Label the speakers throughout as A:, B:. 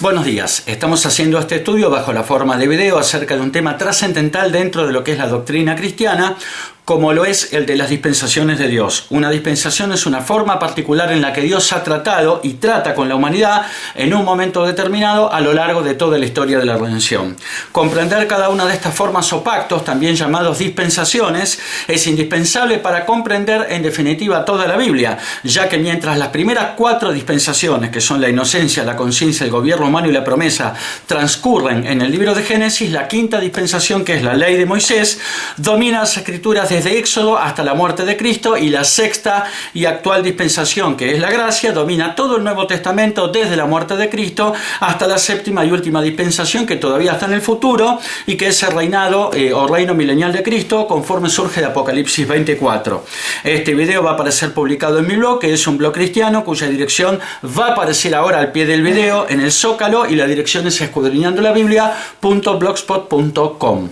A: Buenos días, estamos haciendo este estudio bajo la forma de video acerca de un tema trascendental dentro de lo que es la doctrina cristiana, como lo es el de las dispensaciones de Dios. Una dispensación es una forma particular en la que Dios ha tratado y trata con la humanidad en un momento determinado a lo largo de toda la historia de la redención. Comprender cada una de estas formas o pactos, también llamados dispensaciones, es indispensable para comprender en definitiva toda la Biblia, ya que mientras las primeras 4 dispensaciones, que son la inocencia, la conciencia, el gobierno humano y la promesa, transcurren en el libro de Génesis, la 5ª dispensación, que es la ley de Moisés, domina las escrituras desde Éxodo hasta la muerte de Cristo, y la 6ª y actual dispensación, que es la gracia, domina todo el Nuevo Testamento desde la muerte de Cristo hasta la 7ª y última dispensación, que todavía está en el futuro y que es el reinado o reino milenial de Cristo, conforme surge de Apocalipsis 24. Este video va a aparecer publicado en mi blog, que es un blog cristiano cuya dirección va a aparecer ahora al pie del video en el Zócalo, y la dirección es escudriñandolabiblia.blogspot.com.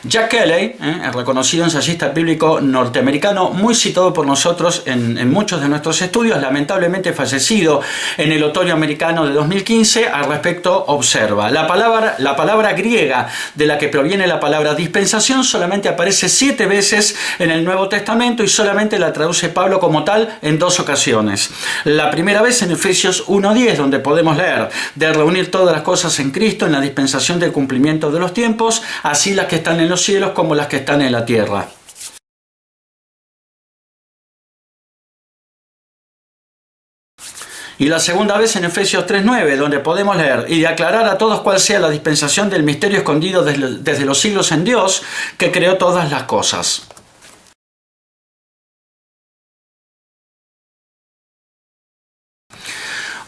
A: Jack Kelley, el reconocido ensayista bíblico norteamericano, muy citado por nosotros en muchos de nuestros estudios, lamentablemente fallecido en el otoño americano de 2015, al respecto observa: la palabra griega de la que proviene la palabra dispensación solamente aparece 7 veces en el Nuevo Testamento, y solamente la traduce Pablo como tal en 2 ocasiones. La primera vez en Efesios 1:10, donde podemos leer de reunir todas las cosas en Cristo en la dispensación del cumplimiento de los tiempos, así las que están en los cielos como las que están en la tierra. Y la segunda vez en Efesios 3:9, donde podemos leer: y de aclarar a todos cuál sea la dispensación del misterio escondido desde los siglos en Dios, que creó todas las cosas.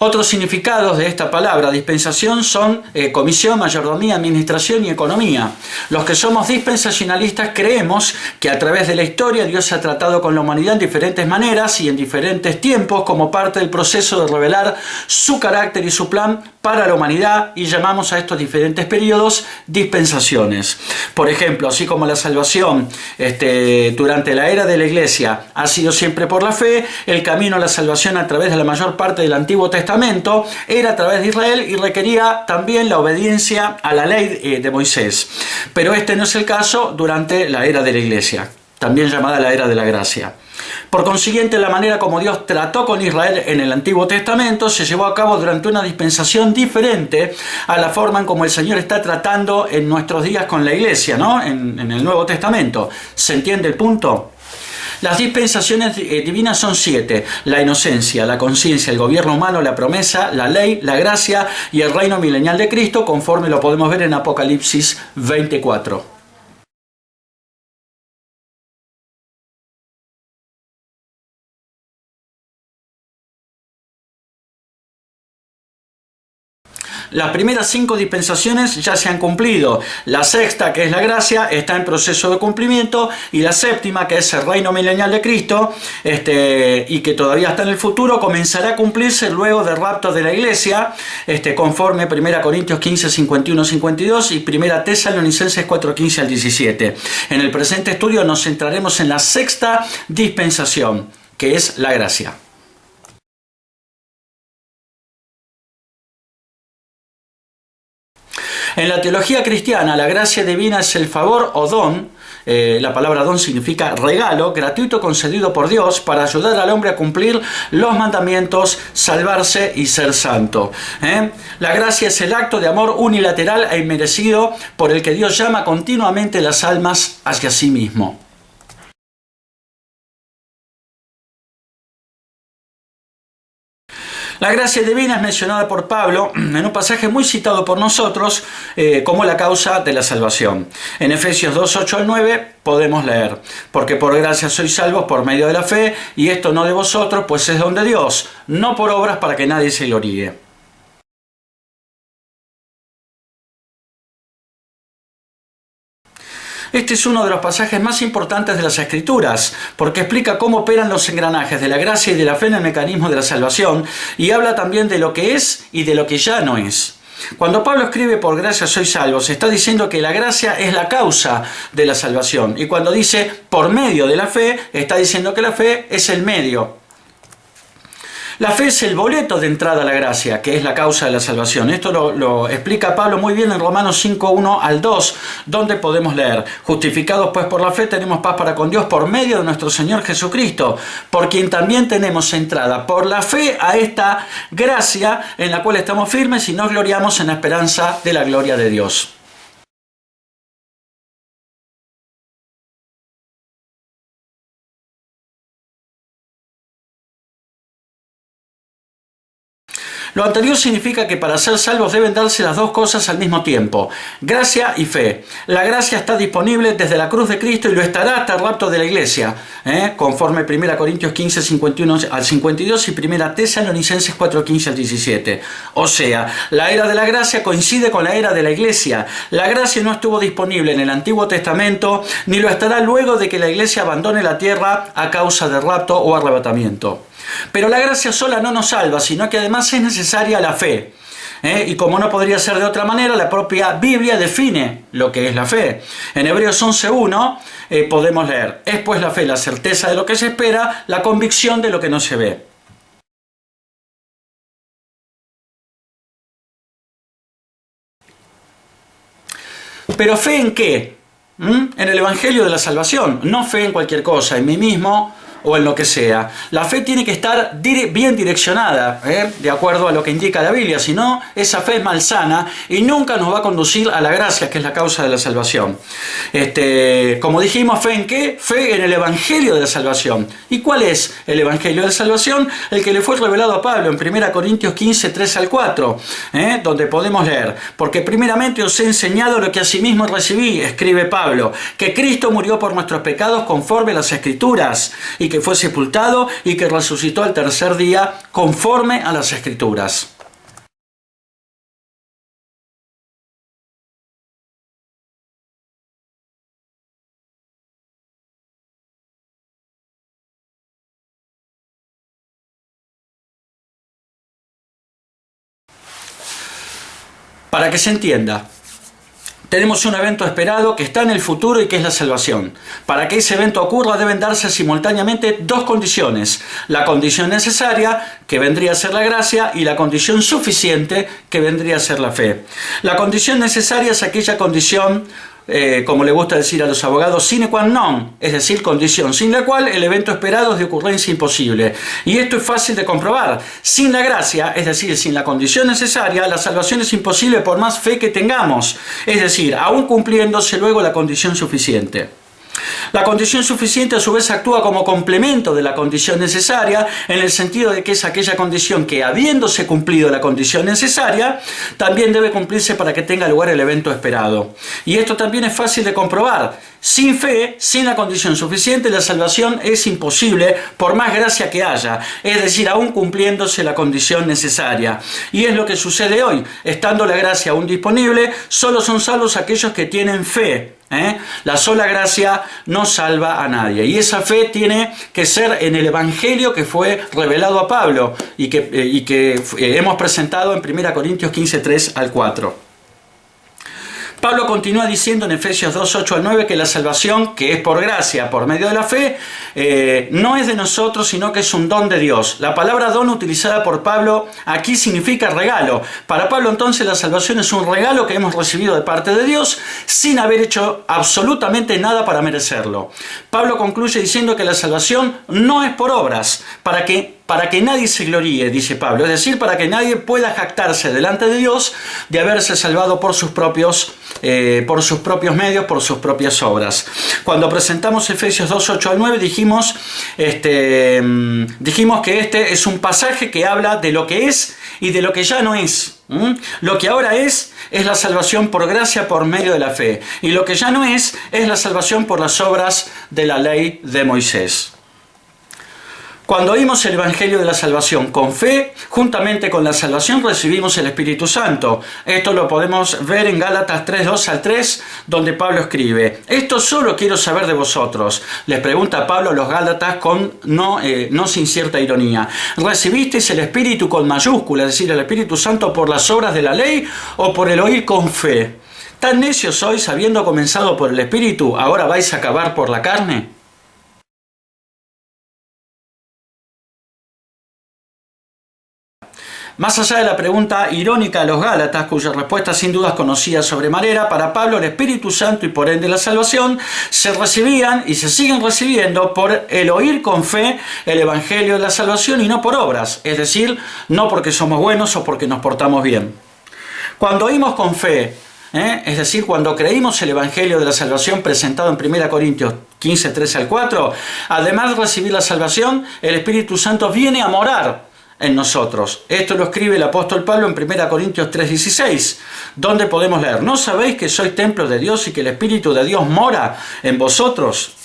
A: Otros significados de esta palabra dispensación son comisión, mayordomía, administración y economía. Los que somos dispensacionalistas creemos que a través de la historia Dios ha tratado con la humanidad en diferentes maneras y en diferentes tiempos como parte del proceso de revelar su carácter y su plan para la humanidad, y llamamos a estos diferentes periodos dispensaciones. Por ejemplo, así como la salvación durante la era de la Iglesia ha sido siempre por la fe, el camino a la salvación a través de la mayor parte del Antiguo Testamento era a través de Israel y requería también la obediencia a la ley de Moisés. Pero este no es el caso durante la era de la Iglesia, también llamada la era de la gracia. Por consiguiente, la manera como Dios trató con Israel en el Antiguo Testamento se llevó a cabo durante una dispensación diferente a la forma en como el Señor está tratando en nuestros días con la Iglesia, ¿no? En el Nuevo Testamento. ¿Se entiende el punto? Las dispensaciones divinas son 7: la inocencia, la conciencia, el gobierno humano, la promesa, la ley, la gracia y el reino milenial de Cristo, conforme lo podemos ver en Apocalipsis 24. Las primeras 5 dispensaciones ya se han cumplido. La 6ª, que es la gracia, está en proceso de cumplimiento, y la 7ª, que es el reino milenial de Cristo, y que todavía está en el futuro, comenzará a cumplirse luego del rapto de la Iglesia, conforme 1 Corintios 15, 51, 52 y 1 Tesalonicenses 4, 15 al 17. En el presente estudio nos centraremos en la 6ª dispensación, que es la gracia. En la teología cristiana, la gracia divina es el favor o don. La palabra don significa regalo gratuito concedido por Dios para ayudar al hombre a cumplir los mandamientos, salvarse y ser santo. La gracia es el acto de amor unilateral e inmerecido por el que Dios llama continuamente las almas hacia sí mismo. La gracia divina es mencionada por Pablo en un pasaje muy citado por nosotros como la causa de la salvación. En Efesios 2, 8 al 9 podemos leer: porque por gracia sois salvos por medio de la fe, y esto no de vosotros, pues es don de Dios, no por obras para que nadie se gloríe. Este es uno de los pasajes más importantes de las Escrituras, porque explica cómo operan los engranajes de la gracia y de la fe en el mecanismo de la salvación, y habla también de lo que es y de lo que ya no es. Cuando Pablo escribe por gracia sois salvos, está diciendo que la gracia es la causa de la salvación. Y cuando dice por medio de la fe, está diciendo que la fe es el medio. La fe es el boleto de entrada a la gracia, que es la causa de la salvación. Esto lo explica Pablo muy bien en Romanos 5, 1 al 2, donde podemos leer: justificados pues por la fe tenemos paz para con Dios por medio de nuestro Señor Jesucristo, por quien también tenemos entrada por la fe a esta gracia en la cual estamos firmes y nos gloriamos en la esperanza de la gloria de Dios. Lo anterior significa que para ser salvos deben darse las dos cosas al mismo tiempo: gracia y fe. La gracia está disponible desde la cruz de Cristo y lo estará hasta el rapto de la iglesia, conforme 1 Corintios 15, 51 al 52 y 1 Tesalonicenses 4, 15 al 17. O sea, la era de la gracia coincide con la era de la iglesia. La gracia no estuvo disponible en el Antiguo Testamento, ni lo estará luego de que la iglesia abandone la tierra a causa del rapto o arrebatamiento. Pero la gracia sola no nos salva, sino que además es necesaria la fe. Y como no podría ser de otra manera, la propia Biblia define lo que es la fe. En Hebreos 11.1 podemos leer: es pues la fe la certeza de lo que se espera, la convicción de lo que no se ve. ¿Pero fe en qué? En el Evangelio de la Salvación, no fe en cualquier cosa, en mí mismo o en lo que sea. La fe tiene que estar bien direccionada, de acuerdo a lo que indica la Biblia, si no, esa fe es malsana y nunca nos va a conducir a la gracia, que es la causa de la salvación. Como dijimos, ¿fe en qué? Fe en el Evangelio de la salvación. ¿Y cuál es el Evangelio de la salvación? El que le fue revelado a Pablo en 1 Corintios 15, 3 al 4, donde podemos leer: porque primeramente os he enseñado lo que asimismo recibí, escribe Pablo, que Cristo murió por nuestros pecados conforme a las Escrituras, y que fue sepultado y que resucitó al tercer día conforme a las Escrituras. Para que se entienda, tenemos un evento esperado que está en el futuro y que es la salvación. Para que ese evento ocurra deben darse simultáneamente dos condiciones: la condición necesaria, que vendría a ser la gracia, y la condición suficiente, que vendría a ser la fe. La condición necesaria es aquella condición, como le gusta decir a los abogados, sine qua non, es decir, condición sin la cual el evento esperado es de ocurrencia imposible. Y esto es fácil de comprobar. Sin la gracia, es decir, sin la condición necesaria, la salvación es imposible por más fe que tengamos, es decir, aún cumpliéndose luego la condición suficiente. La condición suficiente a su vez actúa como complemento de la condición necesaria, en el sentido de que es aquella condición que, habiéndose cumplido la condición necesaria, también debe cumplirse para que tenga lugar el evento esperado. Y esto también es fácil de comprobar. Sin fe, sin la condición suficiente, la salvación es imposible por más gracia que haya, es decir, aún cumpliéndose la condición necesaria. Y es lo que sucede hoy. Estando la gracia aún disponible, solo son salvos aquellos que tienen fe. La sola gracia no salva a nadie, y esa fe tiene que ser en el Evangelio que fue revelado a Pablo y que hemos presentado en 1 Corintios 15, 3 al 4. Pablo continúa diciendo en Efesios 2, 8 al 9 que la salvación, que es por gracia, por medio de la fe, no es de nosotros, sino que es un don de Dios. La palabra don utilizada por Pablo aquí significa regalo. Para Pablo entonces la salvación es un regalo que hemos recibido de parte de Dios sin haber hecho absolutamente nada para merecerlo. Pablo concluye diciendo que la salvación no es por obras, para que nadie se gloríe, dice Pablo, es decir, para que nadie pueda jactarse delante de Dios de haberse salvado por sus propios medios, por sus propias obras. Cuando presentamos Efesios 2, 8 al 9 dijimos que este es un pasaje que habla de lo que es y de lo que ya no es. Lo que ahora es la salvación por gracia por medio de la fe, y lo que ya no es la salvación por las obras de la ley de Moisés. Cuando oímos el Evangelio de la salvación con fe, juntamente con la salvación recibimos el Espíritu Santo. Esto lo podemos ver en Gálatas 3:2-3, donde Pablo escribe: esto solo quiero saber de vosotros. Les pregunta Pablo a los Gálatas no sin cierta ironía. ¿Recibisteis el Espíritu con mayúscula, es decir, el Espíritu Santo por las obras de la ley o por el oír con fe? ¿Tan necios sois, habiendo comenzado por el Espíritu, ahora vais a acabar por la carne? Más allá de la pregunta irónica de los Gálatas, cuya respuesta sin dudas conocía sobremanera, para Pablo el Espíritu Santo y por ende la salvación se recibían y se siguen recibiendo por el oír con fe el Evangelio de la salvación y no por obras, es decir, no porque somos buenos o porque nos portamos bien. Cuando oímos con fe, es decir, cuando creímos el Evangelio de la salvación presentado en 1 Corintios 15, 13-4, además de recibir la salvación, el Espíritu Santo viene a morar en nosotros. Esto lo escribe el apóstol Pablo en 1 Corintios 3:16, donde podemos leer: ¿no sabéis que sois templo de Dios y que el Espíritu de Dios mora en vosotros?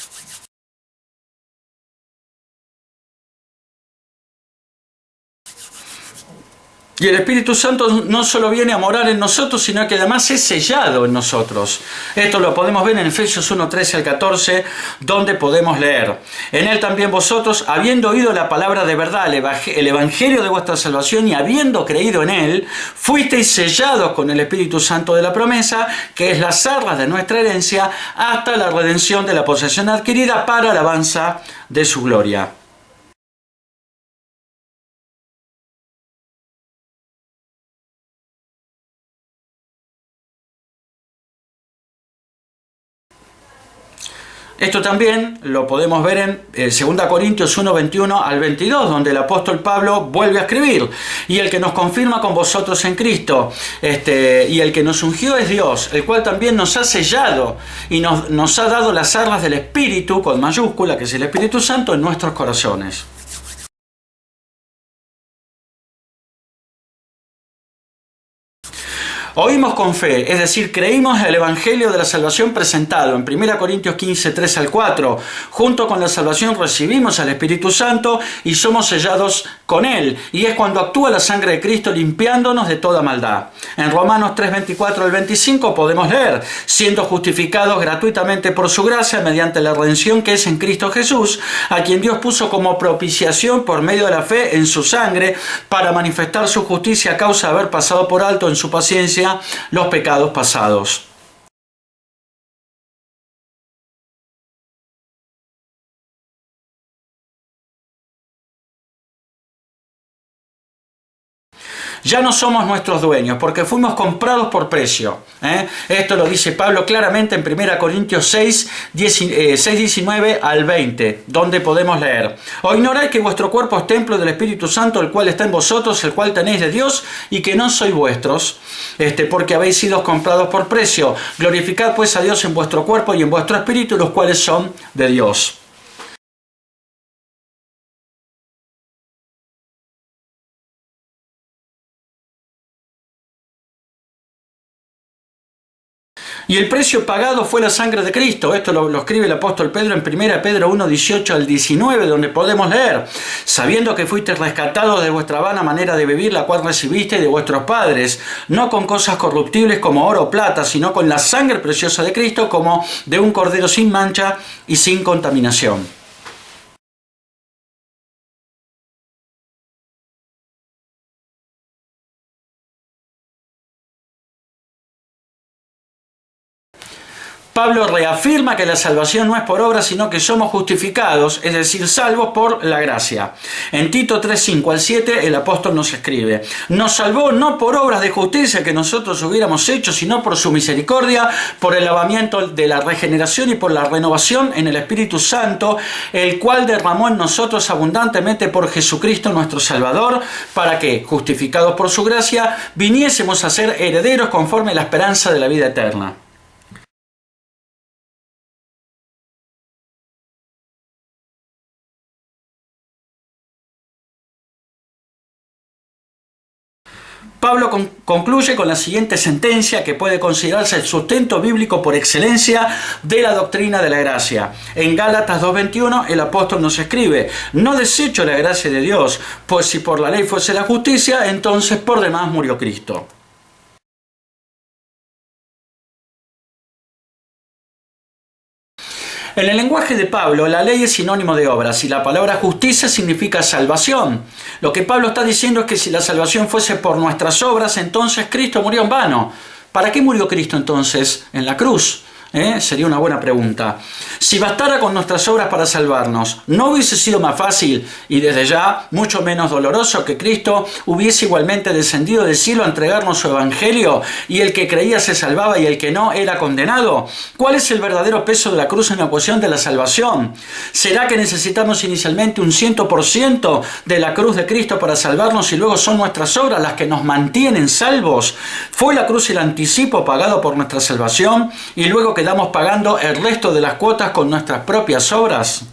A: Y el Espíritu Santo no solo viene a morar en nosotros, sino que además es sellado en nosotros. Esto lo podemos ver en Efesios 1:13-14, donde podemos leer: en él también vosotros, habiendo oído la palabra de verdad, el evangelio de vuestra salvación, y habiendo creído en él, fuisteis sellados con el Espíritu Santo de la promesa, que es las arras de nuestra herencia, hasta la redención de la posesión adquirida para alabanza de su gloria. Esto también lo podemos ver en 2 Corintios 1:21-22, donde el apóstol Pablo vuelve a escribir: y el que nos confirma con vosotros en Cristo, y el que nos ungió es Dios, el cual también nos ha sellado y nos ha dado las arras del Espíritu, con mayúscula, que es el Espíritu Santo, en nuestros corazones. Oímos con fe, es decir, creímos el Evangelio de la salvación presentado en 1 Corintios 15, 3-4. Junto con la salvación recibimos al Espíritu Santo y somos sellados con Él. Y es cuando actúa la sangre de Cristo limpiándonos de toda maldad. En Romanos 3:24-25 podemos leer: siendo justificados gratuitamente por su gracia mediante la redención que es en Cristo Jesús, a quien Dios puso como propiciación por medio de la fe en su sangre, para manifestar su justicia a causa de haber pasado por alto en su paciencia los pecados pasados. Ya no somos nuestros dueños, porque fuimos comprados por precio. Esto lo dice Pablo claramente en 1 Corintios 6:19-20, donde podemos leer: ¿o ignoráis que vuestro cuerpo es templo del Espíritu Santo, el cual está en vosotros, el cual tenéis de Dios, y que no sois vuestros, porque habéis sido comprados por precio? Glorificad pues a Dios en vuestro cuerpo y en vuestro espíritu, los cuales son de Dios. Y el precio pagado fue la sangre de Cristo. Esto lo escribe el apóstol Pedro en 1 Pedro 1:18-19, donde podemos leer: sabiendo que fuisteis rescatados de vuestra vana manera de vivir, la cual recibisteis de vuestros padres, no con cosas corruptibles como oro o plata, sino con la sangre preciosa de Cristo, como de un cordero sin mancha y sin contaminación. Pablo reafirma que la salvación no es por obras, sino que somos justificados, es decir, salvos por la gracia. En Tito 3:5-7 el apóstol nos escribe: nos salvó no por obras de justicia que nosotros hubiéramos hecho, sino por su misericordia, por el lavamiento de la regeneración y por la renovación en el Espíritu Santo, el cual derramó en nosotros abundantemente por Jesucristo nuestro Salvador, para que, justificados por su gracia, viniésemos a ser herederos conforme a la esperanza de la vida eterna. Pablo concluye con la siguiente sentencia que puede considerarse el sustento bíblico por excelencia de la doctrina de la gracia. En Gálatas 2:21 el apóstol nos escribe: no desecho la gracia de Dios, pues si por la ley fuese la justicia, entonces por demás murió Cristo. En el lenguaje de Pablo, la ley es sinónimo de obras y la palabra justicia significa salvación. Lo que Pablo está diciendo es que si la salvación fuese por nuestras obras, entonces Cristo murió en vano. ¿Para qué murió Cristo entonces en la cruz? Sería una buena pregunta. Si bastara con nuestras obras para salvarnos, ¿no hubiese sido más fácil y desde ya mucho menos doloroso que Cristo hubiese igualmente descendido del cielo a entregarnos su evangelio y el que creía se salvaba y el que no era condenado? ¿Cuál es el verdadero peso de la cruz en la ecuación de la salvación? ¿Será que necesitamos inicialmente un 100% de la cruz de Cristo para salvarnos y luego son nuestras obras las que nos mantienen salvos? ¿Fue la cruz el anticipo pagado por nuestra salvación y luego quedamos pagando el resto de las cuotas con nuestras propias obras?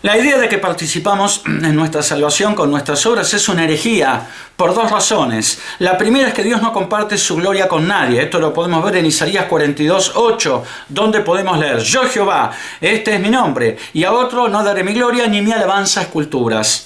A: La idea de que participamos en nuestra salvación con nuestras obras es una herejía por dos razones. La primera es que Dios no comparte su gloria con nadie. Esto lo podemos ver en Isaías 42:8, donde podemos leer: yo Jehová, este es mi nombre, y a otro no daré mi gloria ni mi alabanza a esculturas.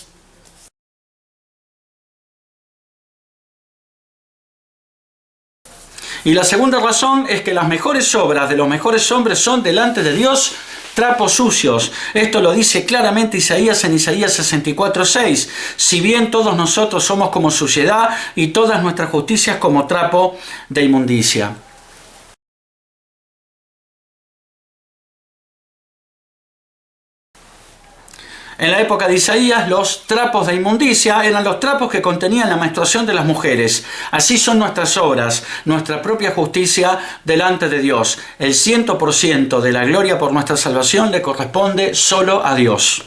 A: Y la segunda razón es que las mejores obras de los mejores hombres son delante de Dios trapos sucios. Esto lo dice claramente Isaías en Isaías 64:6. Si bien todos nosotros somos como suciedad y todas nuestras justicias como trapo de inmundicia. En la época de Isaías, los trapos de inmundicia eran los trapos que contenían la menstruación de las mujeres. Así son nuestras obras, nuestra propia justicia delante de Dios. El 100% de la gloria por nuestra salvación le corresponde solo a Dios.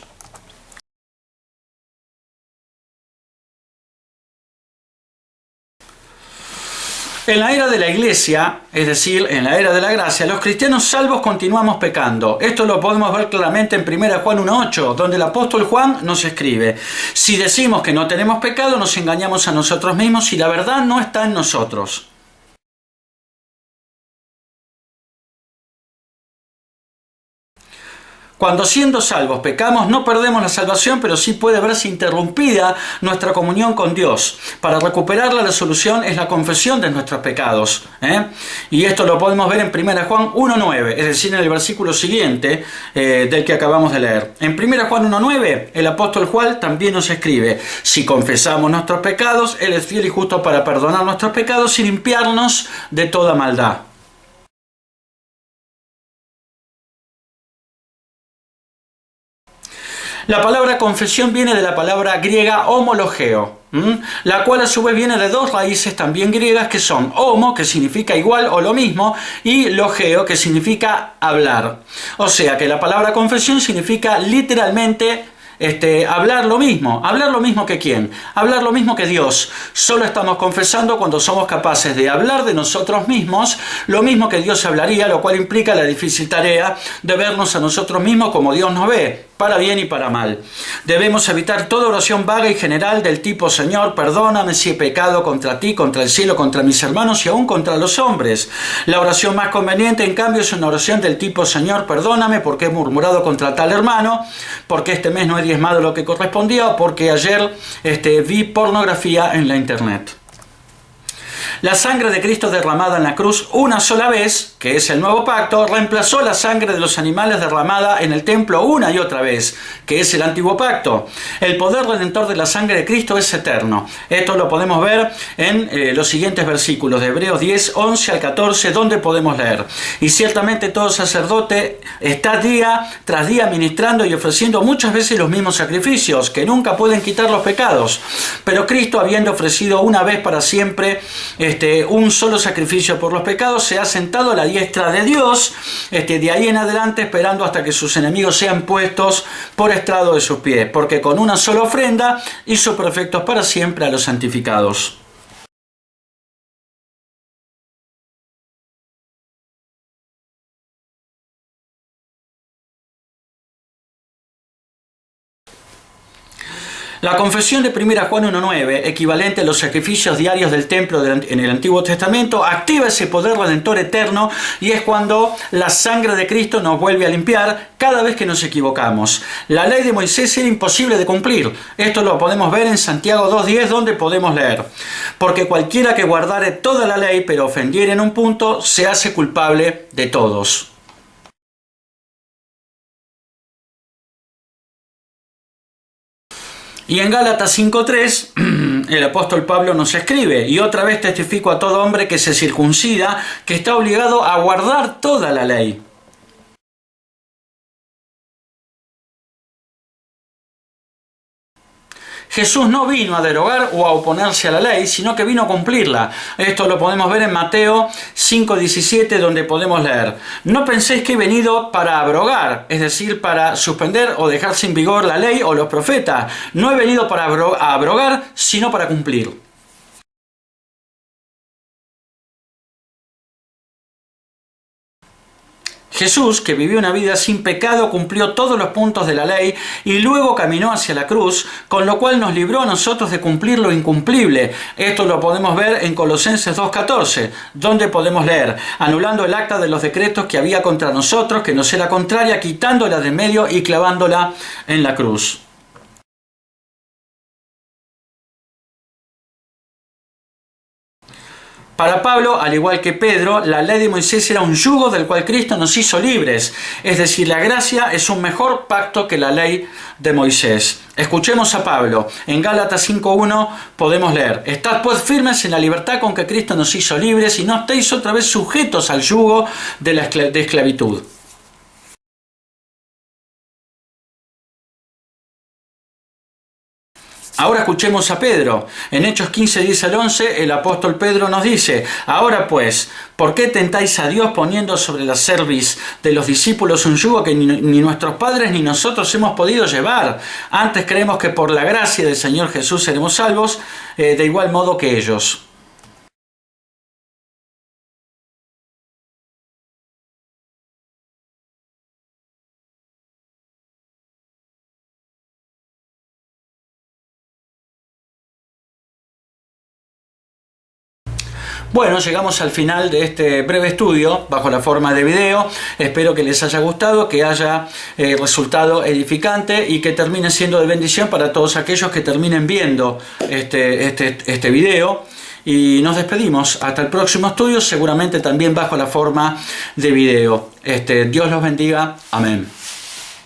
A: En la era de la Iglesia, es decir, en la era de la gracia, los cristianos salvos continuamos pecando. Esto lo podemos ver claramente en 1 Juan 1:8, donde el apóstol Juan nos escribe: si decimos que no tenemos pecado, nos engañamos a nosotros mismos y la verdad no está en nosotros. Cuando siendo salvos pecamos, no perdemos la salvación, pero sí puede verse interrumpida nuestra comunión con Dios. Para recuperarla, la solución es la confesión de nuestros pecados. Y esto lo podemos ver en 1 Juan 1:9, es decir, en el versículo siguiente del que acabamos de leer. En 1 Juan 1:9, el apóstol Juan también nos escribe: si confesamos nuestros pecados, Él es fiel y justo para perdonar nuestros pecados y limpiarnos de toda maldad. La palabra confesión viene de la palabra griega homologeo, la cual a su vez viene de dos raíces también griegas que son homo, que significa igual o lo mismo, y logeo, que significa hablar. O sea que la palabra confesión significa literalmente hablar lo mismo. ¿Hablar lo mismo que quién? Hablar lo mismo que Dios. Solo estamos confesando cuando somos capaces de hablar de nosotros mismos lo mismo que Dios hablaría, lo cual implica la difícil tarea de vernos a nosotros mismos como Dios nos ve, para bien y para mal. Debemos evitar toda oración vaga y general del tipo: Señor, perdóname si he pecado contra ti, contra el cielo, contra mis hermanos y aún contra los hombres. La oración más conveniente, en cambio, es una oración del tipo: Señor, perdóname porque he murmurado contra tal hermano, porque este mes no he diezmado lo que correspondía, o porque ayer vi pornografía en la internet. La sangre de Cristo derramada en la cruz una sola vez, que es el nuevo pacto, reemplazó la sangre de los animales derramada en el templo una y otra vez, que es el antiguo pacto. El poder redentor de la sangre de Cristo es eterno. Esto lo podemos ver en los siguientes versículos de Hebreos 10:11 al 14, donde podemos leer: y ciertamente todo sacerdote está día tras día ministrando y ofreciendo muchas veces los mismos sacrificios, que nunca pueden quitar los pecados. Pero Cristo, habiendo ofrecido una vez para siempre un solo sacrificio por los pecados, se ha sentado a la diestra de Dios, de ahí en adelante esperando hasta que sus enemigos sean puestos por estrado de sus pies, porque con una sola ofrenda hizo perfectos para siempre a los santificados. La confesión de 1 Juan 1.9, equivalente a los sacrificios diarios del templo en el Antiguo Testamento, activa ese poder redentor eterno y es cuando la sangre de Cristo nos vuelve a limpiar cada vez que nos equivocamos. La ley de Moisés era imposible de cumplir. Esto lo podemos ver en Santiago 2.10, donde podemos leer: porque cualquiera que guardare toda la ley pero ofendiere en un punto, se hace culpable de todos. Y en Gálatas 5.3, el apóstol Pablo nos escribe: y otra vez testifico a todo hombre que se circuncida, que está obligado a guardar toda la ley. Jesús no vino a derogar o a oponerse a la ley, sino que vino a cumplirla. Esto lo podemos ver en Mateo 5.17, donde podemos leer: no penséis que he venido para abrogar, es decir, para suspender o dejar sin vigor la ley o los profetas. No he venido para abrogar, sino para cumplir. Jesús, que vivió una vida sin pecado, cumplió todos los puntos de la ley y luego caminó hacia la cruz, con lo cual nos libró a nosotros de cumplir lo incumplible. Esto lo podemos ver en Colosenses 2.14, donde podemos leer: anulando el acta de los decretos que había contra nosotros, que nos era contraria, quitándola de medio y clavándola en la cruz. Para Pablo, al igual que Pedro, la ley de Moisés era un yugo del cual Cristo nos hizo libres. Es decir, la gracia es un mejor pacto que la ley de Moisés. Escuchemos a Pablo. En Gálatas 5.1 podemos leer: estad pues firmes en la libertad con que Cristo nos hizo libres y no estéis otra vez sujetos al yugo de esclavitud. Ahora escuchemos a Pedro. En Hechos 15:10-11, el apóstol Pedro nos dice: ahora pues, ¿por qué tentáis a Dios poniendo sobre la cerviz de los discípulos un yugo que ni nuestros padres ni nosotros hemos podido llevar? Antes creemos que por la gracia del Señor Jesús seremos salvos, de igual modo que ellos. Bueno, llegamos al final de este breve estudio bajo la forma de video. Espero que les haya gustado, que haya resultado edificante y que termine siendo de bendición para todos aquellos que terminen viendo este video. Y nos despedimos hasta el próximo estudio, seguramente también bajo la forma de video. Dios los bendiga. Amén.